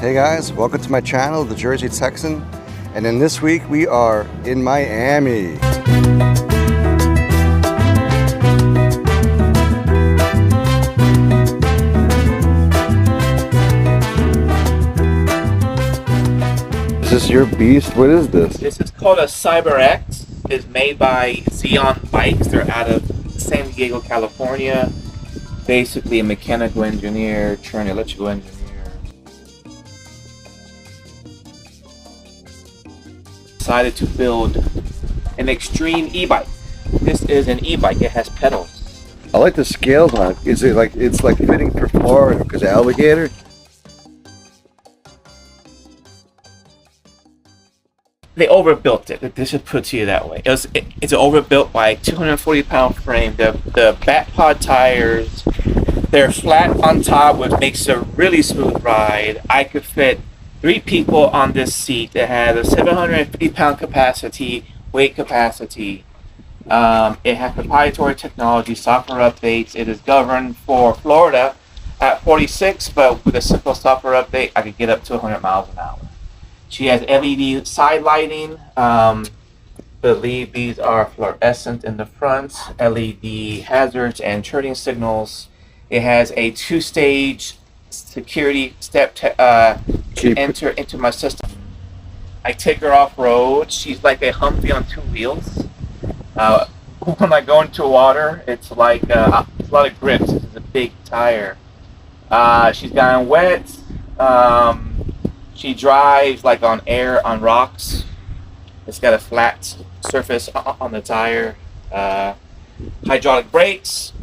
Hey guys, welcome to my channel, the Jersey Texan, and in this week we are in Miami. Is this your beast? What is this? This is called a Cyberx. It's made by Xeon Bikes. They're out of San Diego, California. Basically a mechanical engineer turned electrical engineer. Decided to build an extreme e-bike. This is an e-bike. It has pedals. I like the scales on it. Is it like it's like fitting for Florida because of alligator? They overbuilt it. This should put to you that way. It's overbuilt by 240-pound frame. The back pod tires, they're flat on top, which makes a really smooth ride. I could fit 3 people on this seat. It has a 750-pound capacity, weight capacity. It has proprietary technology, software updates. It is governed for Florida at 46, but with a simple software update, I could get up to 100 miles an hour. She has LED side lighting. Believe these are fluorescent in the front, LED hazards and turning signals. It has a 2-stage security step to enter into my system. I take her off road. She's like a Humvee on 2 wheels. When I go into water, it's like a lot of grips. This is a big tire. She's gotten wet. She drives like on air, on rocks. It's got a flat surface on the tire. Hydraulic brakes.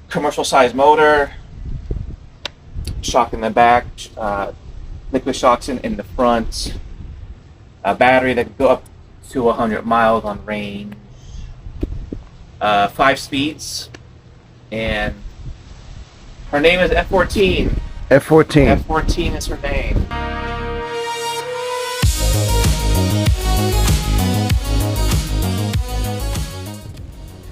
Commercial size motor. Shock in the back. Liquid shocks in the front. A battery that can go up to 100 miles on range. 5 speeds. And her name is F14. F14. F14 is her name.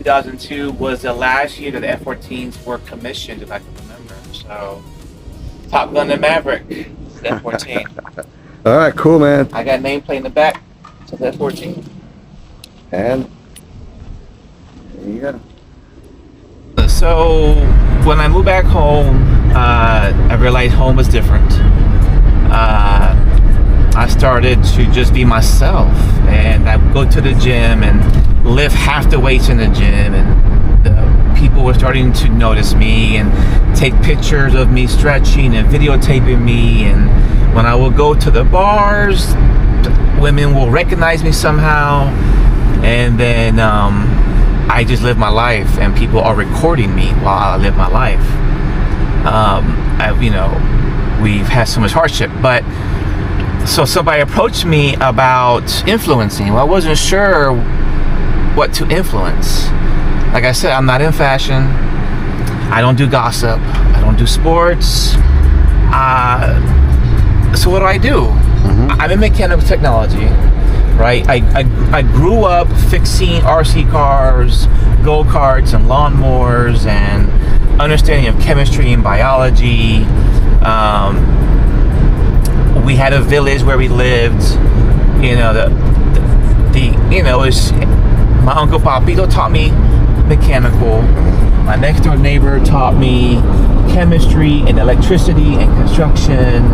...2002 was the last year that the F14s were commissioned, if I can remember. So, Top Gun and Maverick, the F14. All right, cool, man. I got a nameplate in the back, so the F14. And there you go. So, when I moved back home, I realized home was different. I started to just be myself, and I would go to the gym and lift half the weights in the gym, and people were starting to notice me and take pictures of me stretching and videotaping me. And when I would go to the bars, women will recognize me somehow, and then I just live my life, and people are recording me while I live my life. We've had so much hardship, but so somebody approached me about influencing. Well, I wasn't sure what to influence. Like I said, I'm not in fashion. I don't do gossip. I don't do sports. So what do? I'm in mechanical technology. Right, I grew up fixing RC cars, go-karts, and lawnmowers, and understanding of chemistry and biology. We had a village where we lived. My uncle Papito taught me mechanical. My next door neighbor taught me chemistry and electricity and construction.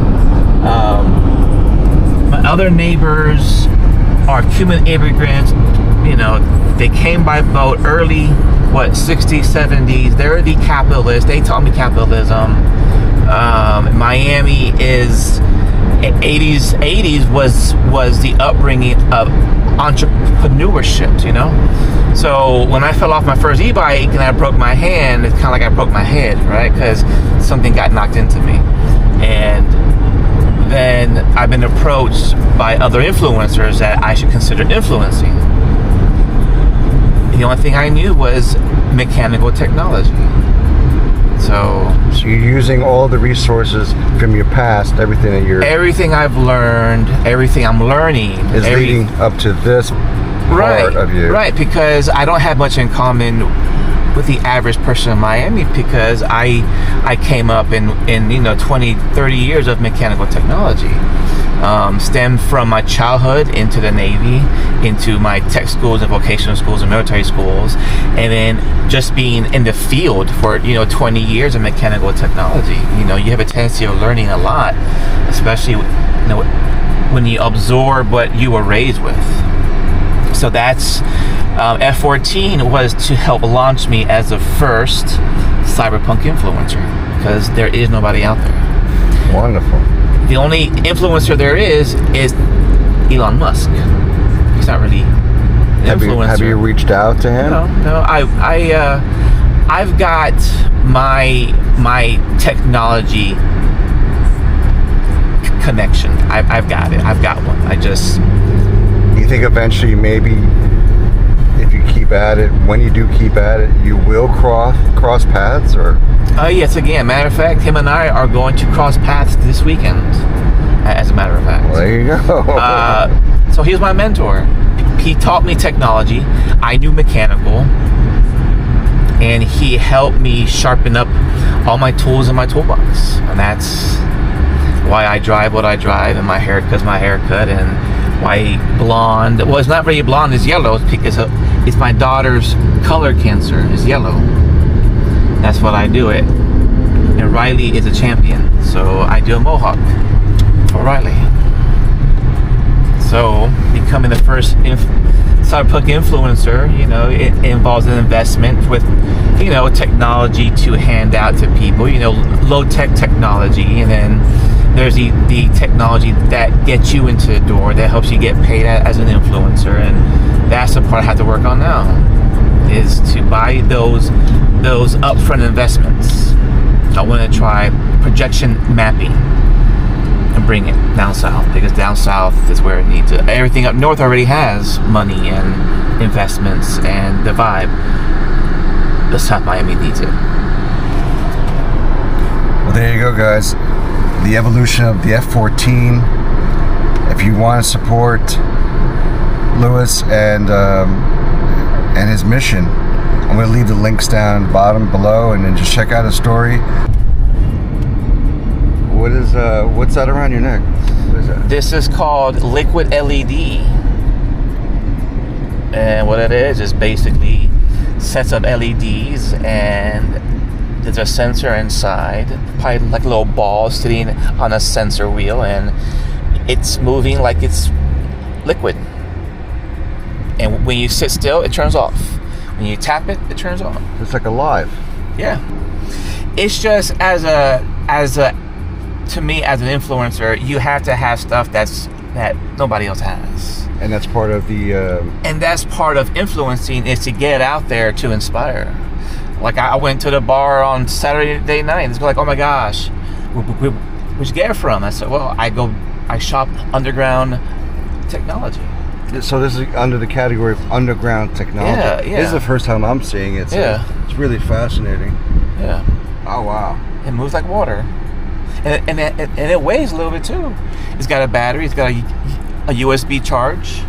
My other neighbors are Cuban immigrants. They came by boat early, 60s, 70s. They're the capitalists. They taught me capitalism. Miami is 80s was the upbringing of entrepreneurship, So when I fell off my first e-bike and I broke my hand, it's kind of like I broke my head, right? Because something got knocked into me. And then I've been approached by other influencers that I should consider influencing. The only thing I knew was mechanical technology. So you're using all the resources from your past, everything I've learned, everything I'm learning is leading up to this part of you. Right, because I don't have much in common with the average person in Miami because I came up in 20, 30 years of mechanical technology. Stemmed from my childhood into the Navy, into my tech schools and vocational schools and military schools, and then just being in the field for 20 years of mechanical technology. You have a tendency of learning a lot, especially when you absorb what you were raised with. So that's F14 was to help launch me as the first cyberpunk influencer, because there is nobody out there. Wonderful. The only influencer there is Elon Musk. He's not really an influencer. Have you reached out to him? No. I've got my technology connection. I've got it. I've got one. You think eventually, maybe, if you keep at it, when you do keep at it, you will cross paths, or? Yes, again, matter of fact, him and I are going to cross paths this weekend, as a matter of fact. Well, there you go. So he's my mentor. He taught me technology. I knew mechanical. And he helped me sharpen up all my tools in my toolbox. And that's why I drive what I drive, and my haircut's my haircut, and why blonde. Well, it's not really blonde, it's yellow, because it's my daughter's color cancer, is yellow. That's what I do it. And Riley is a champion, so I do a mohawk for Riley. So becoming the first cyberpunk influencer, it involves an investment with, technology to hand out to people, low-tech technology, and then there's the technology that gets you into the door, that helps you get paid as an influencer, and that's the part I have to work on now, is to buy those upfront investments. I want to try projection mapping and bring it down south, because down south is where it needs it. Everything up north already has money and investments and the vibe, but South Miami needs it. Well, there you go, guys. The evolution of the F14. If you want to support Lewis and his mission, I'm going to leave the links down at the bottom below, and then just check out his story. What's that around your neck? What is that? This is called liquid LED, and what it is basically sets of LEDs, and there's a sensor inside, probably like a little ball sitting on a sensor wheel, and it's moving like it's liquid. And when you sit still, it turns off. When you tap it, it turns on. It's like alive. Yeah. It's just to me, as an influencer, you have to have stuff that nobody else has. And that's part of the... And that's part of influencing, is to get out there to inspire. Like, I went to the bar on Saturday night. It's like, oh my gosh, where'd you get it from? I said, well, I shop underground technology. So this is under the category of underground technology. Yeah. This is the first time I'm seeing it. So it's really fascinating. Yeah. Oh wow. It moves like water, and it weighs a little bit too. It's got a battery. It's got a USB charge.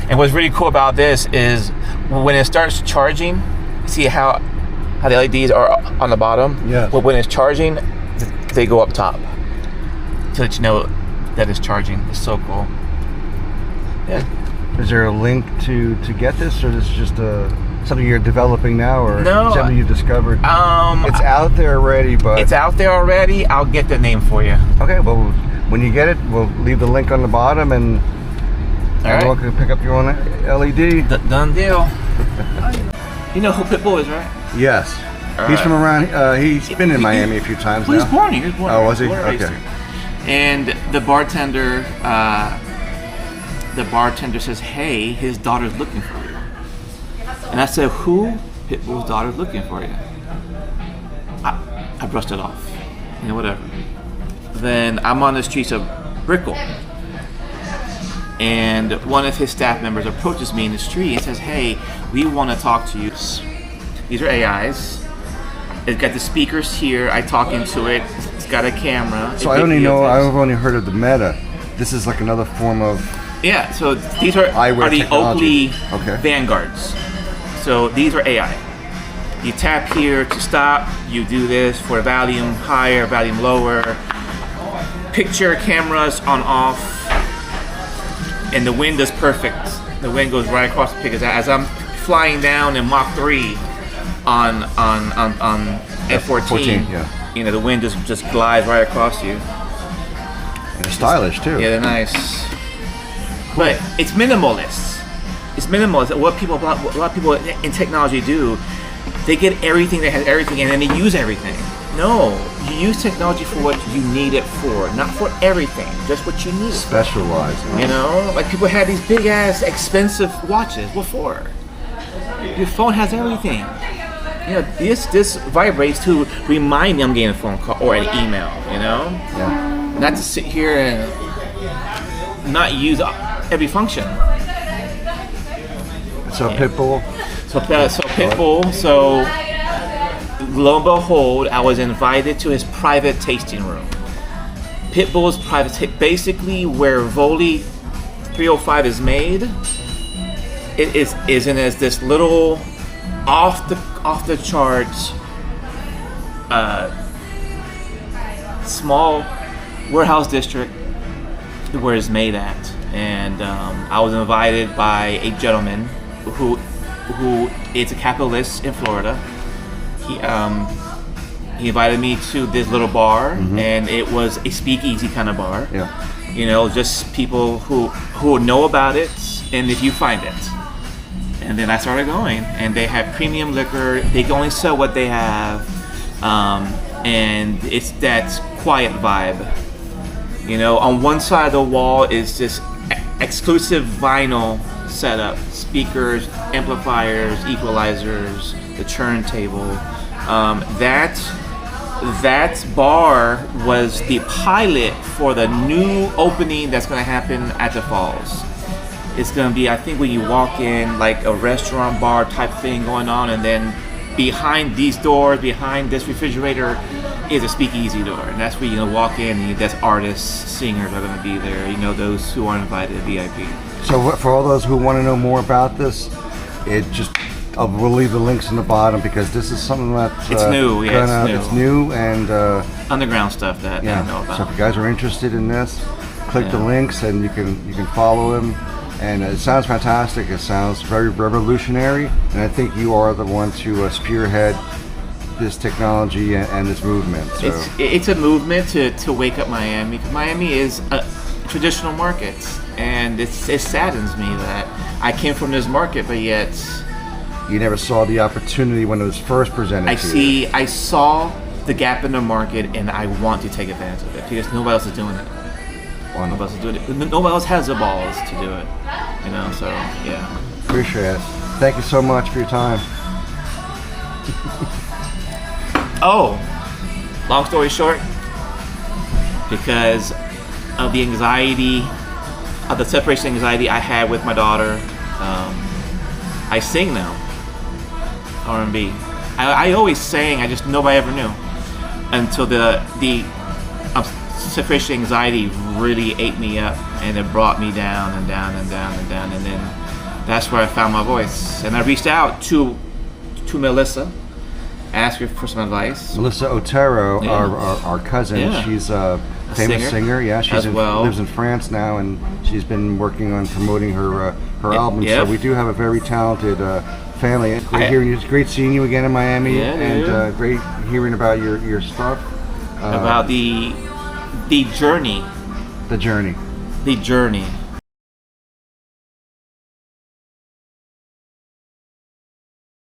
And what's really cool about this is when it starts charging, see how the LEDs are on the bottom. Yeah. Well, when it's charging, they go up top to let you know that it's charging. It's so cool. Yeah. Is there a link to get this, or is this just something you're developing now, or something you discovered? It's out there already, but it's out there already. I'll get the name for you. Okay. Well, when you get it, we'll leave the link on the bottom, and everyone can pick up your own LED. Done deal. You know who Pitbull is, right? Yes. He's from around. He's been in Miami a few times. He was born here. Oh, was he? Okay. And the bartender says, hey, his daughter's looking for you. And I said, who? Pitbull's daughter's looking for you. I brushed it off. Whatever. Then I'm on the streets of Brickell, and one of his staff members approaches me in the street and says, hey, we want to talk to you. These are AIs. It's got the speakers here. I talk into it. It's got a camera. So I've only heard of the Meta. This is like another form of... Yeah, so these are the technology. Oakley Vanguards. So these are AI. You tap here to stop. You do this for volume higher, volume lower. Picture cameras on off, and the wind is perfect. The wind goes right across the picture. As I'm flying down in Mach 3 on F14, yeah. you know, the wind just glides right across you. And it's stylish too. Yeah, they're nice. But it's minimalist. It's minimalist. A lot of people in technology do. They get everything that has everything, and then they use everything. No, you use technology for what you need it for, not for everything. Just what you need. Specializing. You know, like people had these big ass expensive watches. What for? Your phone has everything. You know, this vibrates to remind me I'm getting a phone call or an email. You know, Yeah. not to sit here and not use every function. So Pitbull. So Pitbull. So lo and behold, I was invited to his private tasting room. Pitbull's private, basically where Voli 305 is made. It is in as this little off the charts small warehouse district where it's made at, and I was invited by a gentleman who is a capitalist in Florida. He invited me to this little bar, and it was a speakeasy kind of bar. Yeah. You know, just people who know about it, and if you find it. And then I started going, and they have premium liquor. They can only sell what they have, and it's that quiet vibe. You know, on one side of the wall is this exclusive vinyl setup, speakers, amplifiers, equalizers, the turntable. That bar was the pilot for the new opening that's going to happen at the Falls. It's going to be, I think, when you walk in, like a restaurant bar type thing going on, and then behind these doors, behind this refrigerator, is a speakeasy door, and that's where you walk in, and that's artists, singers are going to be there. You know, those who are invited, VIP. So for all those who want to know more about this, we'll leave the links in the bottom, because this is something that's it's new. Yeah, it's new and underground stuff that I know about. So if you guys are interested in this, click the links, and you can follow him. And it sounds fantastic. It sounds very revolutionary, and I think you are the one to spearhead this technology and this movement. So it's a movement to wake up Miami. Miami is a traditional market, and it saddens me that I came from this market, but yet you never saw the opportunity when it was first presented to you. I saw the gap in the market, and I want to take advantage of it because nobody else is doing it. Nobody else is doing it. Nobody else has the balls to do it. You know, so yeah. Appreciate it. Thank you so much for your time. Oh, long story short, because of the anxiety, of the separation anxiety I had with my daughter, I sing now, R&B. I always sang, I just nobody ever knew until the separation anxiety really ate me up, and it brought me down and down and down and down, and then that's where I found my voice, and I reached out to Melissa, asked her for some advice. Melissa OTERO, our cousin, she's a famous singer. Yeah, lives in France now, and she's been working on promoting her album. So we do have a very talented family. Great seeing you again in Miami, and great hearing about your stuff. About the journey. The journey. The journey.